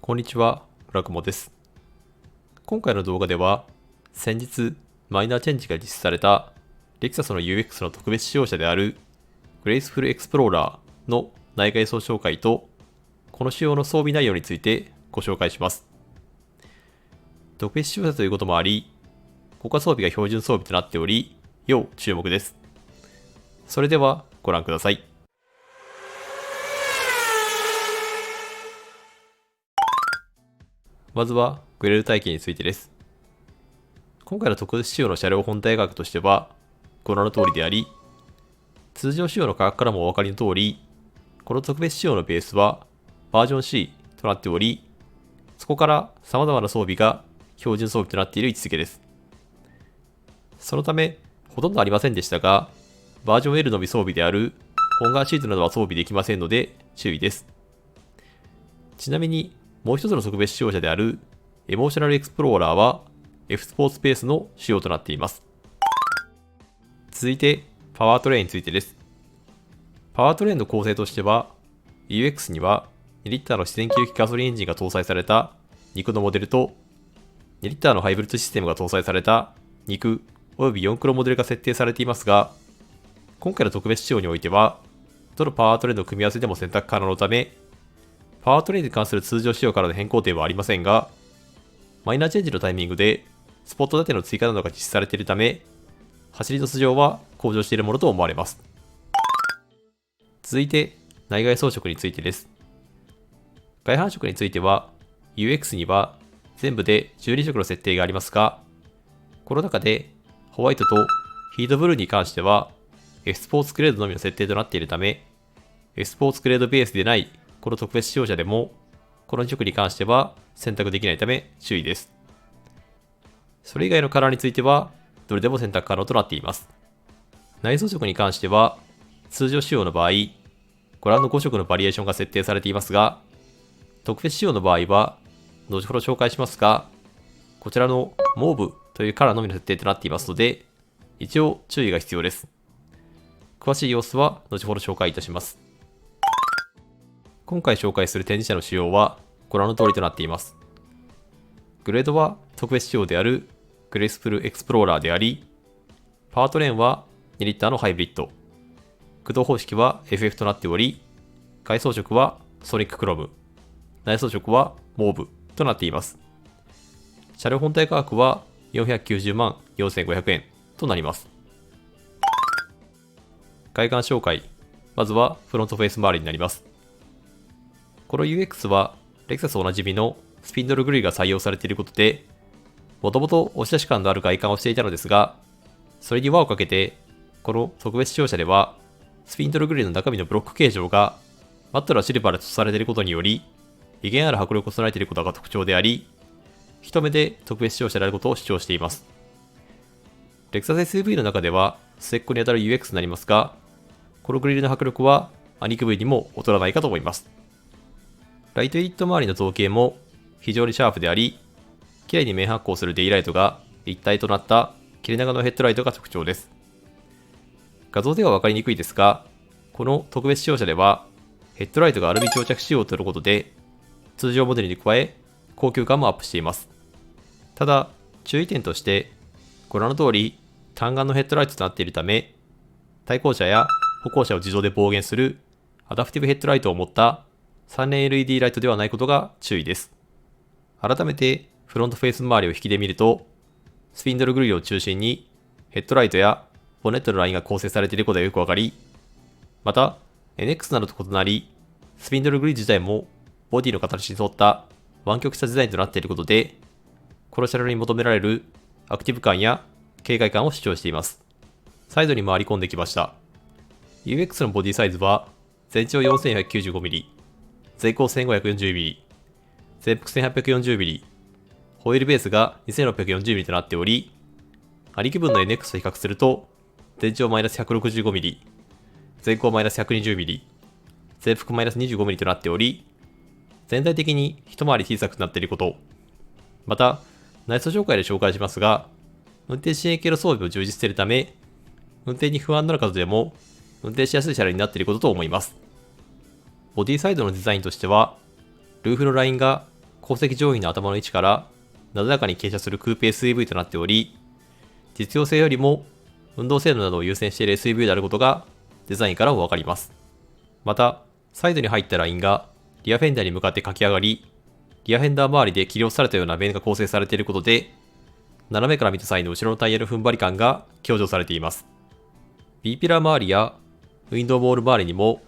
こんにちは、ブラクモです。今回の動画では、先日マイナーチェンジが実施されたレクサスの UX の特別仕様車である Graceful Explorer の内外装紹介と、この仕様の装備内容についてご紹介します。特別仕様車ということもあり、国家装備が標準装備となっており、要注目です。それではご覧ください。まずはグレル体系についてです。今回の特別仕様の車両本体価格としてはご覧の通りであり、通常仕様の価格からもお分かりの通り、この特別仕様のベースはバージョン C となっており、そこから様々な装備が標準装備となっている位置づけです。そのため、ほとんどありませんでしたが、バージョン L のみ装備である本革シートなどは装備できませんので注意です。ちなみに、もう一つの特別仕様車であるエモーショナルエクスプローラーは F スポーツベースの仕様となっています。続いてパワートレインについてです。パワートレインの構成としては UX には2リッターの自然吸気ガソリンエンジンが搭載された肉のモデルと2リッターのハイブリッドシステムが搭載された肉および4クロモデルが設定されていますが、今回の特別仕様においてはどのパワートレインの組み合わせでも選択可能のため、パワートレインに関する通常仕様からの変更点はありませんが、マイナーチェンジのタイミングでスポット建ての追加などが実施されているため、走りの素性は向上しているものと思われます。続いて、内外装飾についてです。外反色については、UX には全部で12色の設定がありますが、この中でホワイトとヒートブルーに関しては F スポーツグレードのみの設定となっているため、F スポーツグレードベースでないこの特別仕様車でも、この2色に関しては選択できないため注意です。それ以外のカラーについては、どれでも選択可能となっています。内装色に関しては、通常仕様の場合、ご覧の5色のバリエーションが設定されていますが、特別仕様の場合は、後ほど紹介しますが、こちらのモーブというカラーのみの設定となっていますので、一応注意が必要です。詳しい様子は後ほど紹介いたします。今回紹介する展示車の仕様はご覧の通りとなっています。グレードは特別仕様であるグレースフルエクスプローラーであり、パワートレーンは2リッターのハイブリッド、駆動方式は FF となっており、外装色はソニッククロム、内装色はモーブとなっています。車両本体価格は490万4500円となります。外観紹介、まずはフロントフェイス周りになります。この UX はレクサスおなじみのスピンドルグリルが採用されていることで、もともと押し出し感のある外観をしていたのですが、それに輪をかけて、この特別仕様車では、スピンドルグリルの中身のブロック形状がマットなシルバーで塗装されていることにより、威厳ある迫力を備えていることが特徴であり、一目で特別仕様車であることを主張しています。レクサス SUV の中では末っ子にあたる UX になりますが、このグリルの迫力は兄貴分にも劣らないかと思います。ライトユニット周りの造形も非常にシャープであり、綺麗に面発光するデイライトが一体となった切れ長のヘッドライトが特徴です。画像では分かりにくいですが、この特別仕様車ではヘッドライトがアルミ長着仕様ということで、通常モデルに加え高級感もアップしています。ただ、注意点として、ご覧の通り単眼のヘッドライトとなっているため、対向車や歩行者を自動で暴言するアダプティブヘッドライトを持った3連 LED ライトではないことが注意です。改めてフロントフェイス周りを引きで見ると、スピンドルグリルを中心にヘッドライトやボンネットのラインが構成されていることがよくわかり、また NX などと異なり、スピンドルグリル自体もボディの形に沿った湾曲したデザインとなっていることで、この車両に求められるアクティブ感や軽快感を主張しています。サイドに回り込んできました。UX のボディサイズは全長 4495mm、全高 1540mm、全幅 1840mm、ホイールベースが 2640mm となっており、兄貴分の NX と比較すると、全長 -165mm、全高 -120mm、全幅 -25mm となっており、全体的に一回り小さくなっていること、また、内装紹介で紹介しますが、運転支援系の装備も充実しているため、運転に不安のある方でも運転しやすい車両になっていることと思います。ボディサイドのデザインとしては、ルーフのラインが後席上位の頭の位置からなだらかに傾斜するクーペ SUV となっており、実用性よりも運動性能などを優先している SUV であることがデザインからもわかります。また、サイドに入ったラインがリアフェンダーに向かって駆け上がり、リアフェンダー周りで切り落とされたような面が構成されていることで、斜めから見た際の後ろのタイヤの踏ん張り感が強調されています。B ピラー周りやウィンドウボール周りにも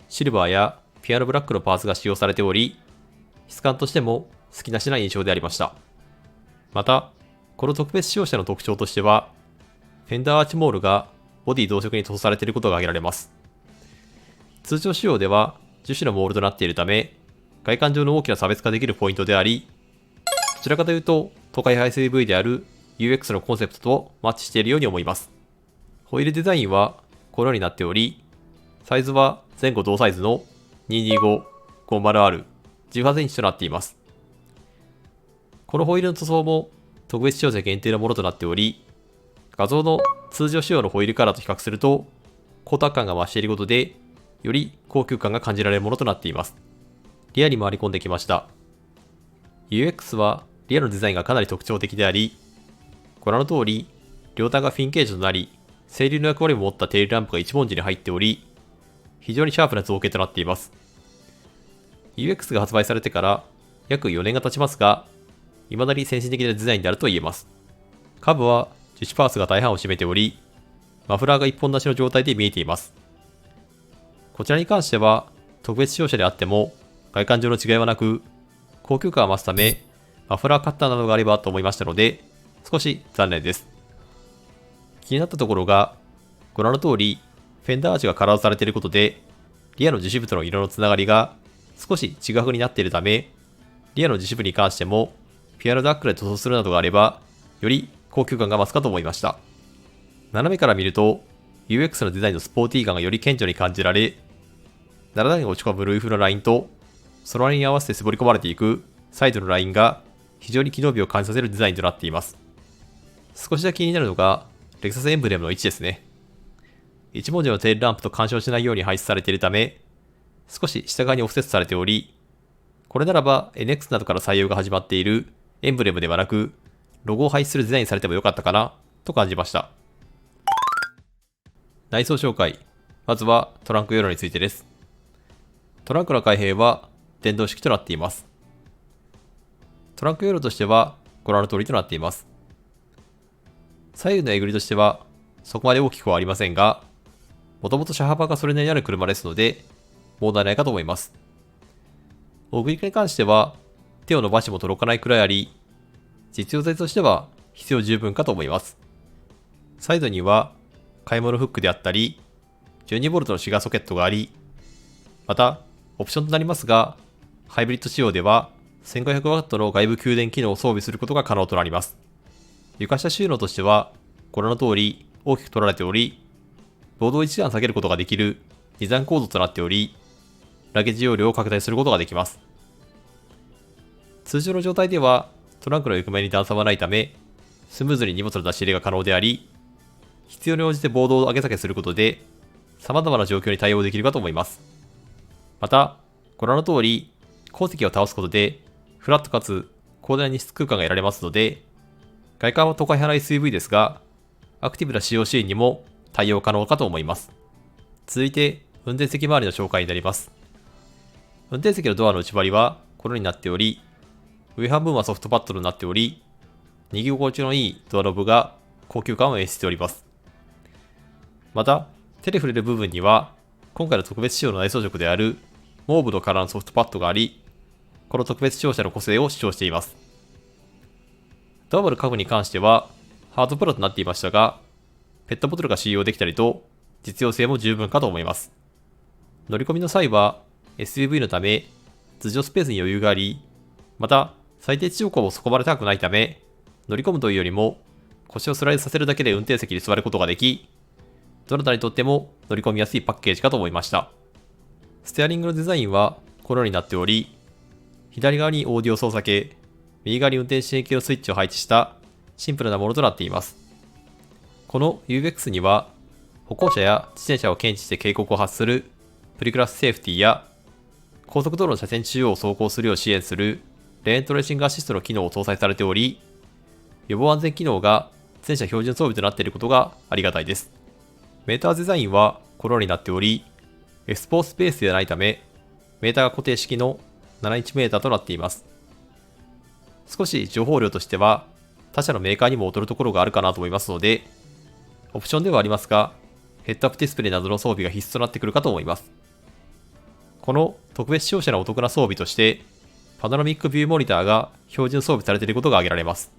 シルバーやピアノブラックのパーツが使用されており、質感としても好きなしな印象でありました。また、この特別仕様車の特徴としては、フェンダーアーチモールがボディ同色に塗装されていることが挙げられます。通常仕様では樹脂のモールとなっているため、外観上の大きな差別化できるポイントであり、どちらかというと、都会派 SUV である UX のコンセプトとマッチしているように思います。ホイールデザインはこのようになっており、サイズは前後同サイズの 225-50R 18センチとなっています。このホイールの塗装も特別仕様車限定のものとなっており、画像の通常仕様のホイールカラーと比較すると、光沢感が増していることで、より高級感が感じられるものとなっています。リアに回り込んできました。UX はリアのデザインがかなり特徴的であり、ご覧の通り、両端がフィンケージとなり、整流の役割も持ったテールランプが一文字に入っており、非常にシャープな造形となっています。UX が発売されてから約4年が経ちますが、未だに先進的なデザインであると言えます。下部は樹脂パーツが大半を占めており、マフラーが一本出しの状態で見えています。こちらに関しては、特別仕様車であっても、外観上の違いはなく、高級感を増すため、マフラーカッターなどがあればと思いましたので、少し残念です。気になったところが、ご覧の通り、フェンダーアーチがカラーされていることで、リアの樹脂部との色のつながりが少し違う風になっているため、リアの樹脂部に関しても、ピアノダックで塗装するなどがあれば、より高級感が増すかと思いました。斜めから見ると、UX のデザインのスポーティー感がより顕著に感じられ、なだらかに落ち込むルーフのラインと、そのラインに合わせて絞り込まれていくサイドのラインが非常に機能美を感じさせるデザインとなっています。少しだけ気になるのが、レクサスエンブレムの位置ですね。一文字のテールランプと干渉しないように配置されているため、少し下側にオフセットされており、これならば NX などから採用が始まっているエンブレムではなく、ロゴを配置するデザインされてもよかったかなと感じました。内装紹介。まずはトランク容量についてです。トランクの開閉は電動式となっています。トランク容量としてはご覧の通りとなっています。左右のえぐりとしてはそこまで大きくはありませんが、もともと車幅がそれなりにある車ですので、問題ないかと思います。オグリに関しては手を伸ばしても届かないくらいあり、実用性としては必要十分かと思います。サイドには買い物フックであったり、12V のシガーソケットがあり、また、オプションとなりますが、ハイブリッド仕様では 1500W の外部給電機能を装備することが可能となります。床下収納としては、ご覧の通り大きく取られており、ボードを一段下げることができる二段構造となっており、ラゲージ容量を拡大することができます。通常の状態ではトランクの横面に段差はないため、スムーズに荷物の出し入れが可能であり、必要に応じてボードを上げ下げすることで、様々な状況に対応できるかと思います。また、ご覧の通り、後席を倒すことで、フラットかつ広大な荷室空間が得られますので、外観は都会派な SUV ですが、アクティブな使用シーンにも対応可能かと思います。続いて、運転席周りの紹介になります。運転席のドアの内張りはこのようになっており、上半分はソフトパッドになっており、握り心地のいいドアノブが高級感を演出しております。また、手で触れる部分には、今回の特別仕様の内装色であるモーブのカラーのソフトパッドがあり、この特別仕様車の個性を主張しています。ドアバル家具に関しては、ハードプロとなっていましたが、ペットボトルが使用できたりと、実用性も十分かと思います。乗り込みの際は、SUV のため、頭上スペースに余裕があり、また、最低地横をそこまで高くないため、乗り込むというよりも、腰をスライドさせるだけで運転席に座ることができ、どなたにとっても乗り込みやすいパッケージかと思いました。ステアリングのデザインはこのようになっており、左側にオーディオ操作系、右側に運転支援系のスイッチを配置したシンプルなものとなっています。この UX には、歩行者や自転車を検知して警告を発するプリクラスセーフティや、高速道路の車線中央を走行するよう支援するレーントレーシングアシストの機能を搭載されており、予防安全機能が全車標準装備となっていることがありがたいです。メーターデザインはこのようになっており、スポーツベースではないため、メーターが固定式の7インチメーターとなっています。少し情報量としては他社のメーカーにも劣るところがあるかなと思いますので、オプションではありますが、ヘッドアップディスプレイなどの装備が必須となってくるかと思います。この特別仕様車のお得な装備として、パノラミックビューモニターが標準装備されていることが挙げられます。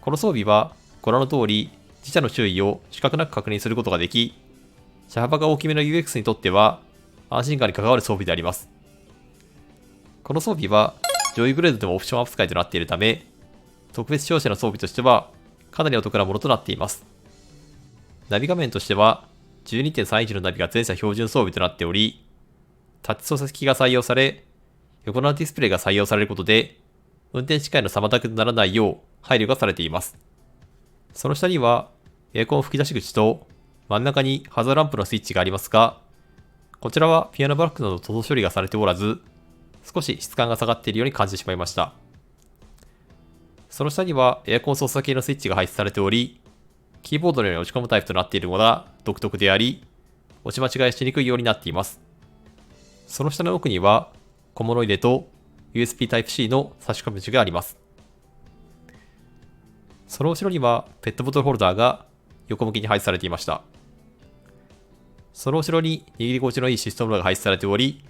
この装備はご覧の通り、自社の周囲を視覚なく確認することができ、車幅が大きめの UX にとっては安心感に関わる装備であります。この装備は上位グレードでもオプション扱いとなっているため、特別仕様車の装備としてはかなりお得なものとなっています。ナビ画面としては 12.3 インチのナビが全車標準装備となっており、タッチ操作機が採用され、横長ディスプレイが採用されることで、運転視界の妨げとならないよう配慮がされています。その下にはエアコン吹き出し口と真ん中にハザードランプのスイッチがありますが、こちらはピアノバックなど塗装処理がされておらず、少し質感が下がっているように感じてしまいました。その下にはエアコン操作系のスイッチが配置されており、キーボードのように落ち込むタイプとなっているのが独特であり、押し間違いしにくいようになっています。その下の奥には小物入れと USB Type-C の差し込み口があります。その後ろにはペットボトルホルダーが横向きに配置されていました。その後ろに握り心地のいいシステムが配置されており、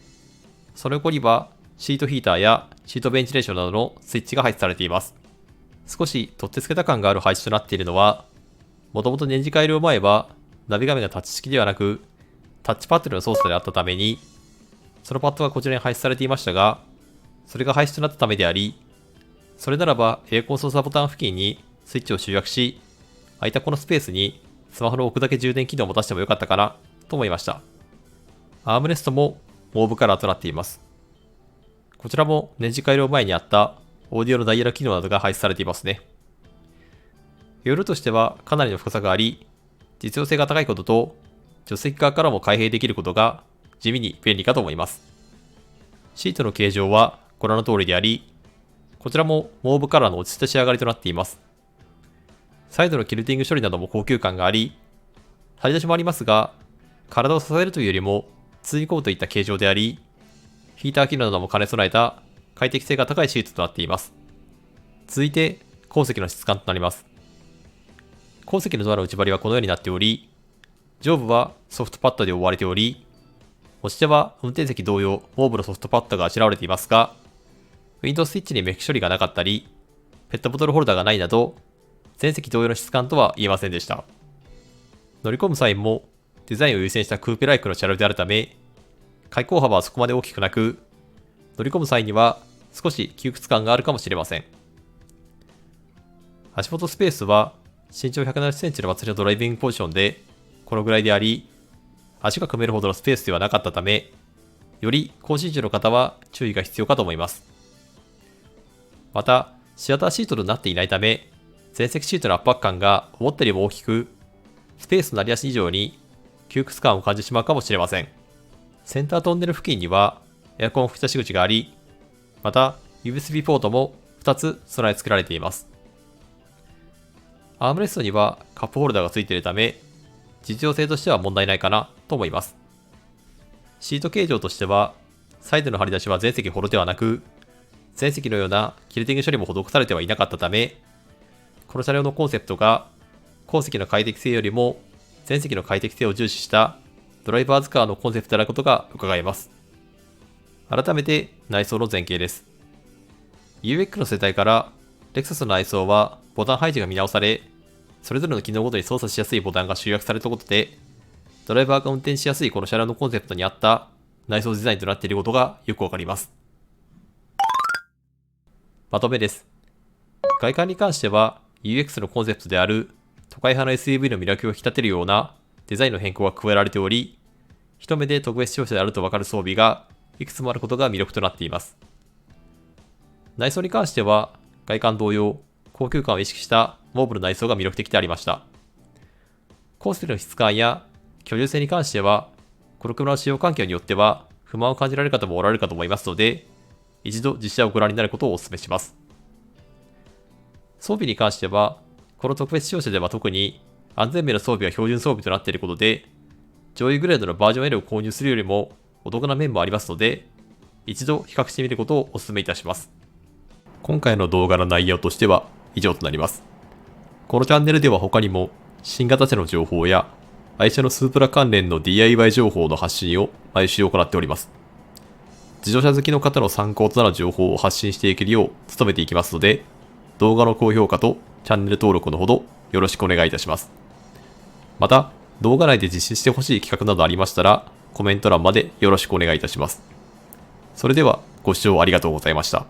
その横にはシートヒーターやシートベンチレーションなどのスイッチが配置されています。少し取ってつけた感がある配置となっているのは、もともと年次改良前はナビ画面がタッチ式ではなくタッチパッドの操作であったために、そのパッドがこちらに配置されていましたが、それが廃止となったためであり、それならばエアコン操作ボタン付近にスイッチを集約し、空いたこのスペースにスマホの置くだけ充電機能を持たせてもよかったかなと思いました。アームレストもモーブカラーとなっています。こちらも年次改良前にあったオーディオのダイヤル機能などが配置されていますね。容量としてはかなりの深さがあり、実用性が高いことと、助手席側からも開閉できることが地味に便利かと思います。シートの形状はご覧の通りであり、こちらもモーブカラーの落ち着いた仕上がりとなっています。サイドのキルティング処理なども高級感があり、張り出しもありますが、体を支えるというよりも包み込むといった形状であり、ヒーター機能なども兼ね備えた快適性が高いシートとなっています。続いて、後席の質感となります。後席のドアの内張りはこのようになっており、上部はソフトパッドで覆われており、持ち手は運転席同様、モーブのソフトパッドがあしらわれていますが、ウィンドウスイッチにメッキ処理がなかったり、ペットボトルホルダーがないなど、全席同様の質感とは言えませんでした。乗り込む際も、デザインを優先したクーペライクの車両であるため、開口幅はそこまで大きくなく、乗り込む際には少し窮屈感があるかもしれません。足元スペースは身長170センチの祭りのドライビングポジションでこのぐらいであり、足が組めるほどのスペースではなかったため、より高身長の方は注意が必要かと思います。また、シアターシートとなっていないため、全席シートの圧迫感が思ったよりも大きく、スペースのなりやすい以上に窮屈感を感じてしまうかもしれません。センタートンネル付近にはエアコン吹き出し口があり、また USB ポートも2つ備え付けられています。アームレストにはカップホルダーが付いているため、実用性としては問題ないかなと思います。シート形状としては、サイドの張り出しは全席ホロではなく、全席のようなキルティング処理も施されてはいなかったため、この車両のコンセプトが後席の快適性よりも全席の快適性を重視したドライバーズカーのコンセプトであることが伺えます。改めて内装の前景です。UX の世代からレクサスの内装はボタン配置が見直され、それぞれの機能ごとに操作しやすいボタンが集約されたことで、ドライバーが運転しやすいこの車両のコンセプトに合った内装デザインとなっていることがよくわかります。まとめです。外観に関しては UX のコンセプトである都会派の SUV の魅力を引き立てるようなデザインの変更が加えられており、一目で特別仕様車であるとわかる装備がいくつもあることが魅力となっています。内装に関しては外観同様、高級感を意識したモーブル内装が魅力的でありました。コースでの質感や居住性に関しては、この車の使用環境によっては不満を感じられる方もおられるかと思いますので、一度実写をご覧になることをお勧めします。装備に関しては、この特別仕様車では特に安全面の装備が標準装備となっていることで、上位グレードのバージョン L を購入するよりもお得な面もありますので、一度比較してみることをお勧めいたします。今回の動画の内容としては以上となります。このチャンネルでは他にも新型車の情報や愛車のスープラ関連の DIY 情報の発信を毎週行っております。自動車好きの方の参考となる情報を発信していけるよう努めていきますので、動画の高評価とチャンネル登録のほどよろしくお願いいたします。また、動画内で実施してほしい企画などありましたら、コメント欄までよろしくお願いいたします。それでは、ご視聴ありがとうございました。